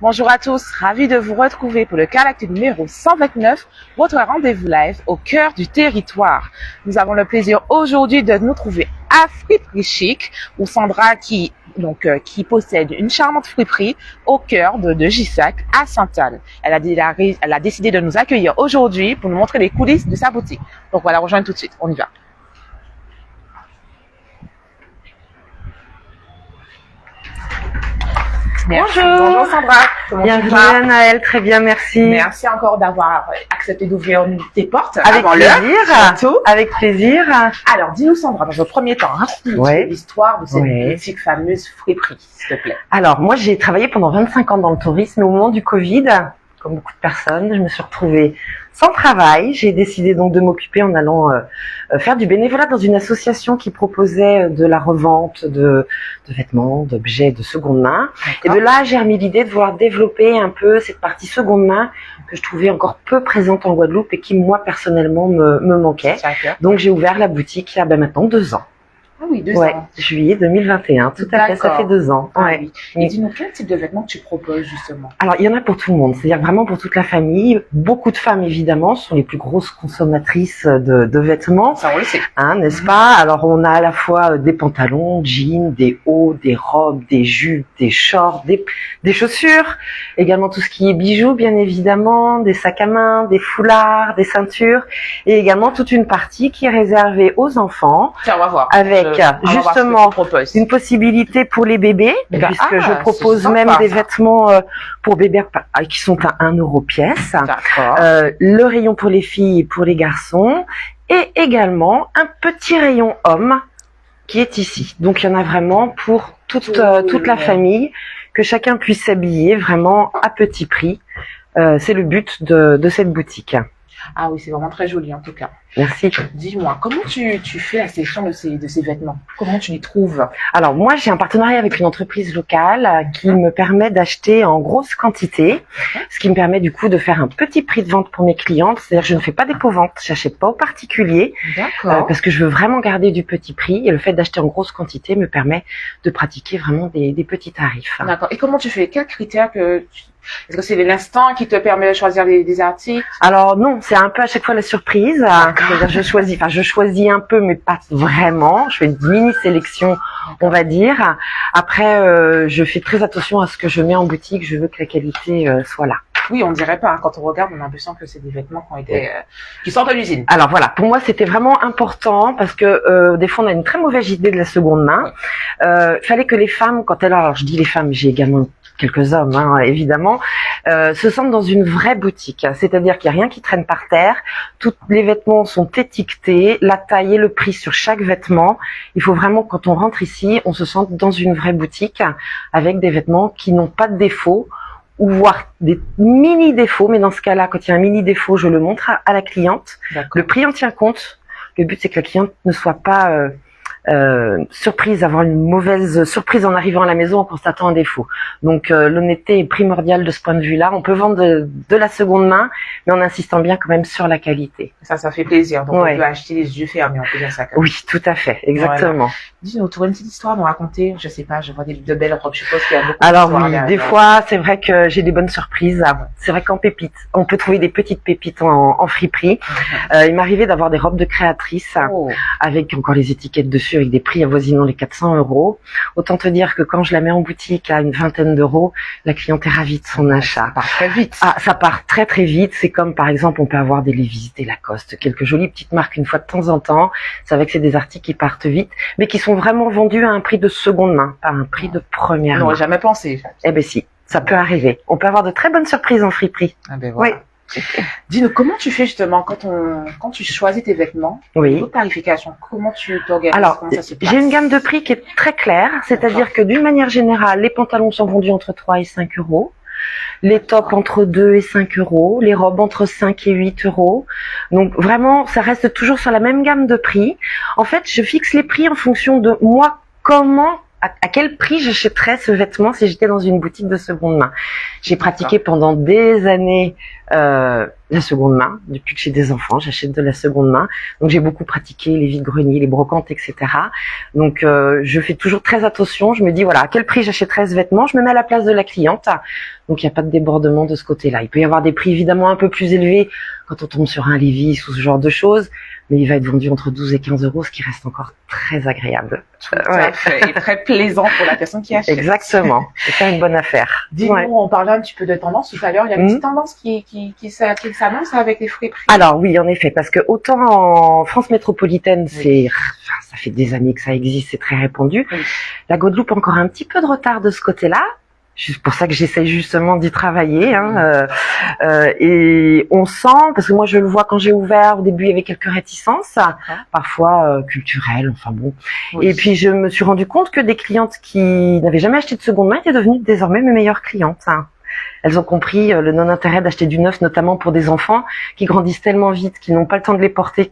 Bonjour à tous, ravi de vous retrouver pour le Caractère numéro 129, votre rendez-vous live au cœur du territoire. Nous avons le plaisir aujourd'hui de nous trouver à Friperie Chic, où Sandra qui possède une charmante friperie au cœur de Gissac à Sainte-Anne. Elle a décidé de nous accueillir aujourd'hui pour nous montrer les coulisses de sa boutique. Donc voilà, rejoindre tout de suite, on y va. Merci. Bonjour Sandra. Bienvenue Anaëlle, très bien, merci. Merci encore d'avoir accepté d'ouvrir tes portes. Avec plaisir. Avec plaisir. Alors, dis-nous Sandra, dans un premier temps, raconte-nous l'histoire de cette boutique fameuse friperie, s'il te plaît. Alors, moi j'ai travaillé pendant 25 ans dans le tourisme, et au moment du Covid, comme beaucoup de personnes, je me suis retrouvée sans travail. J'ai décidé donc de m'occuper en allant faire du bénévolat dans une association qui proposait de la revente de vêtements, d'objets de seconde main. Et de là, j'ai remis l'idée de vouloir développer un peu cette partie seconde main que je trouvais encore peu présente en Guadeloupe et qui, moi, personnellement, me manquait. Donc, j'ai ouvert la boutique il y a maintenant 2 ans. Ah oui, 2 ans. Juillet 2021, tout à fait, ça fait 2 ans. Oui. Et dis-nous, quel type de vêtements tu proposes justement? Alors, il y en a pour tout le monde, c'est-à-dire vraiment pour toute la famille. Beaucoup de femmes, évidemment, sont les plus grosses consommatrices de vêtements. Ça, on le sait. N'est-ce pas? Alors, on a à la fois des pantalons, jeans, des hauts, des robes, des jupes, des shorts, des chaussures. Également tout ce qui est bijoux, bien évidemment, des sacs à main, des foulards, des ceintures. Et également toute une partie qui est réservée aux enfants. Tiens, on va voir. Avec justement une possibilité pour les bébés, puisque je propose même des vêtements pour bébés qui sont à 1 euro pièce. Le rayon pour les filles et pour les garçons, et également un petit rayon homme qui est ici. Donc il y en a vraiment pour toute la famille, que chacun puisse s'habiller vraiment à petit prix. C'est le but de cette boutique. Ah oui, c'est vraiment très joli en tout cas. Merci. Dis-moi, comment tu fais la sélection de ces vêtements? Comment tu les trouves? Alors moi, j'ai un partenariat avec une entreprise locale qui me permet d'acheter en grosse quantité, ce qui me permet du coup de faire un petit prix de vente pour mes clientes. C'est-à-dire que je ne fais pas dépôt-vente, j'achète pas aux particuliers, parce que je veux vraiment garder du petit prix, et le fait d'acheter en grosse quantité me permet de pratiquer vraiment des petits tarifs. D'accord. Et comment tu fais? Quels critères est-ce que c'est l'instant qui te permet de choisir des articles? Alors non, c'est un peu à chaque fois la surprise. C'est-à-dire je choisis un peu, mais pas vraiment. Je fais une mini sélection, on va dire. Après, je fais très attention à ce que je mets en boutique. Je veux que la qualité soit là. Oui, on dirait pas. Quand on regarde, on a l'impression que c'est des vêtements qui sortent de l'usine. Alors voilà, pour moi, c'était vraiment important parce que des fois, on a une très mauvaise idée de la seconde main. Fallait que les femmes, alors je dis les femmes, j'ai également quelques hommes, évidemment, se sentent dans une vraie boutique. C'est-à-dire qu'il n'y a rien qui traîne par terre. Tous les vêtements sont étiquetés, la taille et le prix sur chaque vêtement. Il faut vraiment, quand on rentre ici, on se sente dans une vraie boutique avec des vêtements qui n'ont pas de défauts, ou voire des mini défauts. Mais dans ce cas-là, quand il y a un mini défaut, je le montre à la cliente. Le prix en tient compte. Le but, c'est que la cliente ne soit pas surprise, avoir une mauvaise surprise en arrivant à la maison en constatant un défaut. Donc l'honnêteté est primordiale de ce point de vue-là. On peut vendre de la seconde main, mais en insistant bien quand même sur la qualité. Ça fait plaisir. Donc on peut acheter les yeux fermés, on peut dire ça. Oui, tout à fait, exactement. Voilà. Dis-nous, tu aurais une petite histoire à nous raconter? Je sais pas, je vois de belles robes, je suppose qu'il y a beaucoup Alors oui, des fois, c'est vrai que j'ai des bonnes surprises. C'est vrai qu'en pépites, on peut trouver des petites pépites en friperie. Il m'arrivait d'avoir des robes de créatrices avec encore les étiquettes dessus, avec des prix avoisinant les 400 €. Autant te dire que quand je la mets en boutique à une vingtaine d'euros, la cliente est ravie de son achat. Ça part très vite. Ça part très très vite. C'est comme par exemple, on peut avoir des Levi's, des Lacoste, quelques jolies petites marques une fois de temps en temps. C'est vrai que c'est des articles qui partent vite, mais qui sont vraiment vendus à un prix de seconde main, pas un prix de première main. J'aurais jamais pensé. Eh ben si, ça peut arriver. On peut avoir de très bonnes surprises en friperie. Ah ben voilà. Oui. Dis-nous, comment tu fais justement quand tu choisis tes vêtements, votre tarification, comment tu t'organises? Alors, j'ai une gamme de prix qui est très claire, c'est-à-dire que d'une manière générale, les pantalons sont vendus entre 3 et 5 €, les tops entre 2 et 5 €, les robes entre 5 et 8 €. Donc vraiment, ça reste toujours sur la même gamme de prix. En fait, je fixe les prix en fonction de moi, à quel prix j'achèterais ce vêtement si j'étais dans une boutique de seconde main. J'ai pratiqué pendant des années la seconde main. Depuis que j'ai des enfants, j'achète de la seconde main. Donc j'ai beaucoup pratiqué les vide-greniers, les brocantes, etc. Donc je fais toujours très attention. Je me dis voilà, à quel prix j'achèterais ce vêtement. Je me mets à la place de la cliente. Donc il n'y a pas de débordement de ce côté-là. Il peut y avoir des prix évidemment un peu plus élevés quand on tombe sur un Levi's ou ce genre de choses, mais il va être vendu entre 12 et 15 euros, ce qui reste encore très agréable. Tout à fait, et très plaisant pour la personne qui achète. Exactement, c'est ça une bonne affaire. Dis-nous, on parlait un petit peu de tendance tout à l'heure. Il y a une petite tendance qui s'annonce avec les friperies. Alors oui, en effet, parce que autant en France métropolitaine, ça fait des années que ça existe, c'est très répandu. Oui. La Guadeloupe a encore un petit peu de retard de ce côté-là. C'est pour ça que j'essaye justement d'y travailler. Et on sent, parce que moi je le vois quand j'ai ouvert, au début il y avait quelques réticences, parfois culturelles, enfin bon. Oui. Et puis je me suis rendu compte que des clientes qui n'avaient jamais acheté de seconde main étaient devenues désormais mes meilleures clientes. Elles ont compris le non-intérêt d'acheter du neuf, notamment pour des enfants qui grandissent tellement vite, qu'ils n'ont pas le temps de les porter,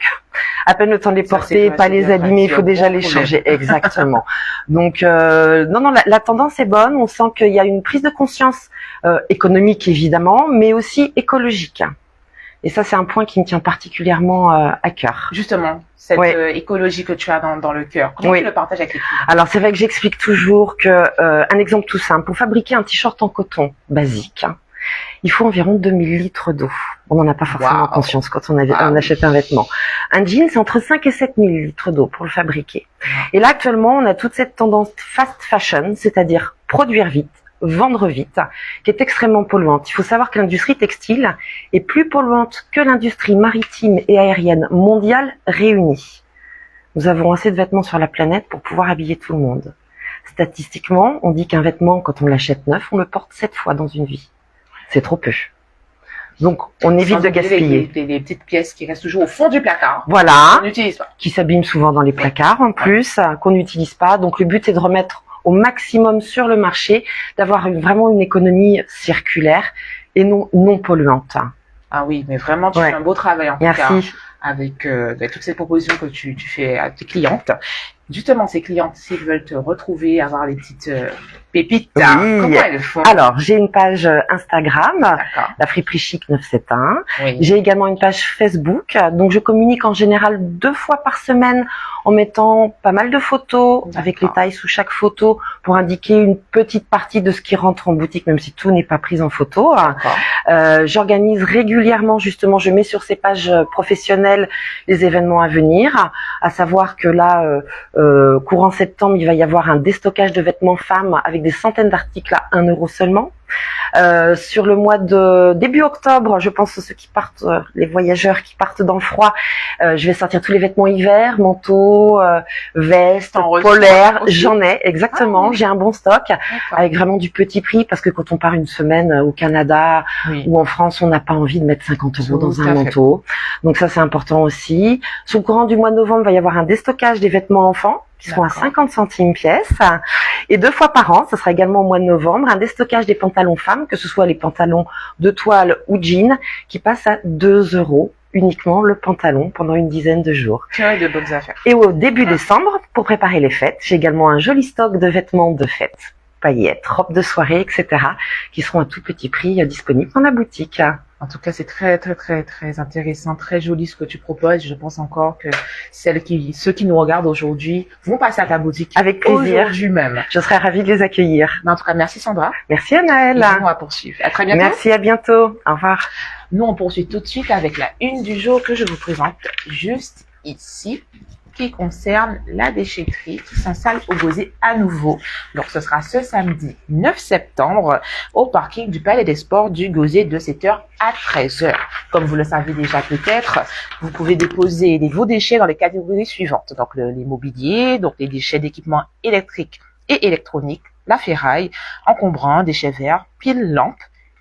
à peine le temps de les porter, pas les abîmer, il faut déjà les changer. Exactement. Donc, non, la tendance est bonne. On sent qu'il y a une prise de conscience économique, évidemment, mais aussi écologique. Et ça, c'est un point qui me tient particulièrement à cœur. Justement, cette écologie que tu as dans le cœur. Comment tu le partages avec les clients? Alors, c'est vrai que j'explique toujours que, un exemple tout simple, pour fabriquer un t-shirt en coton basique, il faut environ 2000 litres d'eau. On n'en a pas forcément conscience quand on achète un vêtement. Un jean, c'est entre 5 et 7000 litres d'eau pour le fabriquer. Et là, actuellement, on a toute cette tendance fast fashion, c'est-à-dire produire vite, vendre vite, qui est extrêmement polluante. Il faut savoir que l'industrie textile est plus polluante que l'industrie maritime et aérienne mondiale réunie. Nous avons assez de vêtements sur la planète pour pouvoir habiller tout le monde. Statistiquement, on dit qu'un vêtement, quand on l'achète neuf, on le porte 7 fois dans une vie. C'est trop peu. Donc, on évite de gaspiller. Les petites pièces qui restent toujours au fond du placard. Voilà. Qu'on n'utilise pas. Qui s'abîment souvent dans les placards, en plus, qu'on n'utilise pas. Donc, le but est de remettre au maximum sur le marché, d'avoir vraiment une économie circulaire et non polluante. Ah oui, mais vraiment, tu fais un beau travail en tout cas avec toutes ces propositions que tu fais à tes clientes. Justement, ces clientes, s'ils veulent te retrouver, avoir les petites pépites, comment elles font? Alors, j'ai une page Instagram, la Friperie Chic 971. Oui. J'ai également une page Facebook. Donc, je communique en général 2 fois par semaine en mettant pas mal de photos avec les tailles sous chaque photo pour indiquer une petite partie de ce qui rentre en boutique, même si tout n'est pas pris en photo. J'organise régulièrement, justement, je mets sur ces pages professionnelles les événements à venir, à savoir que là, courant septembre, il va y avoir un déstockage de vêtements femmes avec des centaines d'articles à 1 euro seulement. Sur le mois de début octobre, je pense à ceux qui partent, les voyageurs qui partent dans le froid, je vais sortir tous les vêtements hiver, manteaux, vestes, polaires, j'en ai, exactement, j'ai un bon stock, avec vraiment du petit prix, parce que quand on part une semaine au Canada ou en France, on n'a pas envie de mettre 50 euros dans un manteau. Donc ça, c'est important aussi. Sous le courant du mois de novembre, il va y avoir un déstockage des vêtements enfants, qui seront à 50 centimes pièce. Et 2 fois par an, ce sera également au mois de novembre, un déstockage des pantalons femmes, que ce soit les pantalons de toile ou jeans, qui passe à 2 euros uniquement le pantalon pendant une dizaine de jours. C'est de bonnes affaires. Et au début décembre, pour préparer les fêtes, j'ai également un joli stock de vêtements de fête, paillettes, robes de soirée, etc., qui seront à tout petit prix disponibles dans la boutique. En tout cas, c'est très intéressant, très joli ce que tu proposes. Je pense encore que ceux qui nous regardent aujourd'hui vont passer à ta boutique. Avec plaisir. Aujourd'hui même. Je serais ravie de les accueillir. Mais en tout cas, merci Sandra. Merci Anaëlle. Et on va poursuivre. À très bientôt. Merci, à bientôt. Au revoir. Nous, on poursuit tout de suite avec la une du jour que je vous présente juste ici, qui concerne la déchetterie qui s'installe au Gauzet à nouveau. Donc, ce sera ce samedi 9 septembre au parking du Palais des Sports du Gauzet de 7h à 13h. Comme vous le savez déjà peut-être, vous pouvez déposer vos déchets dans les catégories suivantes. Donc, les mobiliers, donc les déchets d'équipements électriques et électroniques, la ferraille, encombrants, déchets verts, piles, lampes,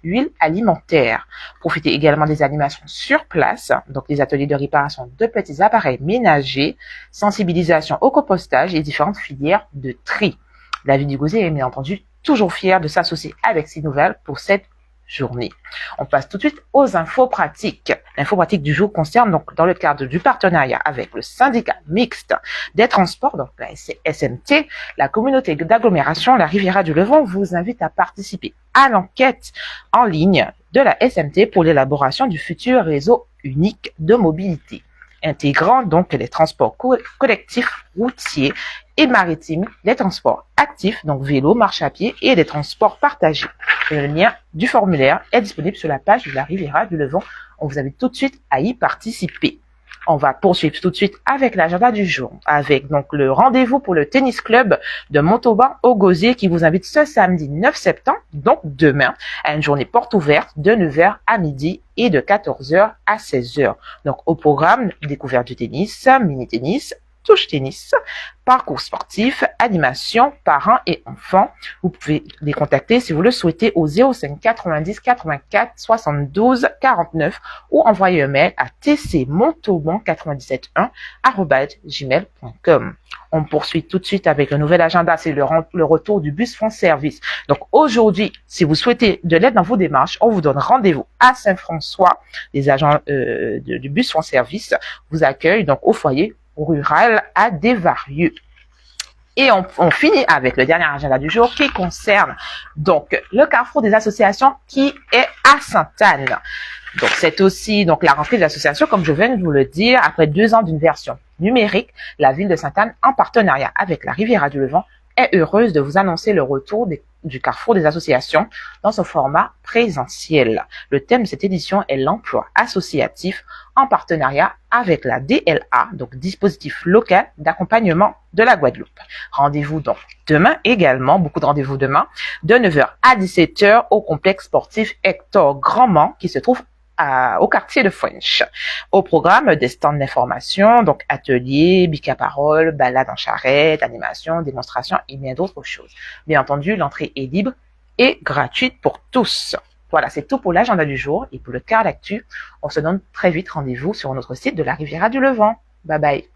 huile alimentaire. Profitez également des animations sur place, donc les ateliers de réparation de petits appareils ménagers, sensibilisation au compostage et différentes filières de tri. La ville du Gauzet est bien entendu toujours fière de s'associer avec ces nouvelles pour cette journée. On passe tout de suite aux infos pratiques. L'info pratique du jour concerne donc dans le cadre du partenariat avec le syndicat mixte des transports, donc la SMT, la communauté d'agglomération La Riviera du Levant vous invite à participer à l'enquête en ligne de la SMT pour l'élaboration du futur réseau unique de mobilité, intégrant donc les transports collectifs, routiers et maritimes, les transports actifs, donc vélo, marche à pied et les transports partagés. Le lien du formulaire est disponible sur la page de la Riviera du Levant. On vous invite tout de suite à y participer. On va poursuivre tout de suite avec l'agenda du jour, avec donc le rendez-vous pour le tennis club de Montauban au Gosier qui vous invite ce samedi 9 septembre, donc demain, à une journée porte ouverte de 9h à midi et de 14h à 16h. Donc au programme, découverte du tennis, mini-tennis, touche tennis, parcours sportif, animation, parents et enfants. Vous pouvez les contacter si vous le souhaitez au 05 90 84 72 49 ou envoyer un mail à tcmontauban971@gmail.com. On poursuit tout de suite avec le nouvel agenda, c'est le retour du bus France Service. Donc aujourd'hui, si vous souhaitez de l'aide dans vos démarches, on vous donne rendez-vous à Saint-François. Les agents du bus France Service vous accueillent donc au foyer rural à Desvarieux. Et on finit avec le dernier agenda du jour qui concerne donc le carrefour des associations qui est à Sainte-Anne. Donc c'est aussi donc la rentrée des associations, comme je viens de vous le dire, après 2 ans d'une version numérique, la ville de Sainte-Anne, en partenariat avec la Riviera du Levant, est heureuse de vous annoncer le retour du carrefour des associations dans son format présentiel. Le thème de cette édition est l'emploi associatif en partenariat avec la DLA, donc dispositif local d'accompagnement de la Guadeloupe. Rendez-vous donc demain également, beaucoup de rendez-vous demain, de 9h à 17h au complexe sportif Hector Grandmont qui se trouve au quartier de French. Au programme, des stands d'information, donc ateliers, bic à parole, balades en charrette, animation, démonstration et bien d'autres choses. Bien entendu, l'entrée est libre et gratuite pour tous. Voilà, c'est tout pour l'agenda du jour et pour le quart d'actu. On se donne très vite rendez-vous sur notre site de la Riviera du Levant. Bye bye.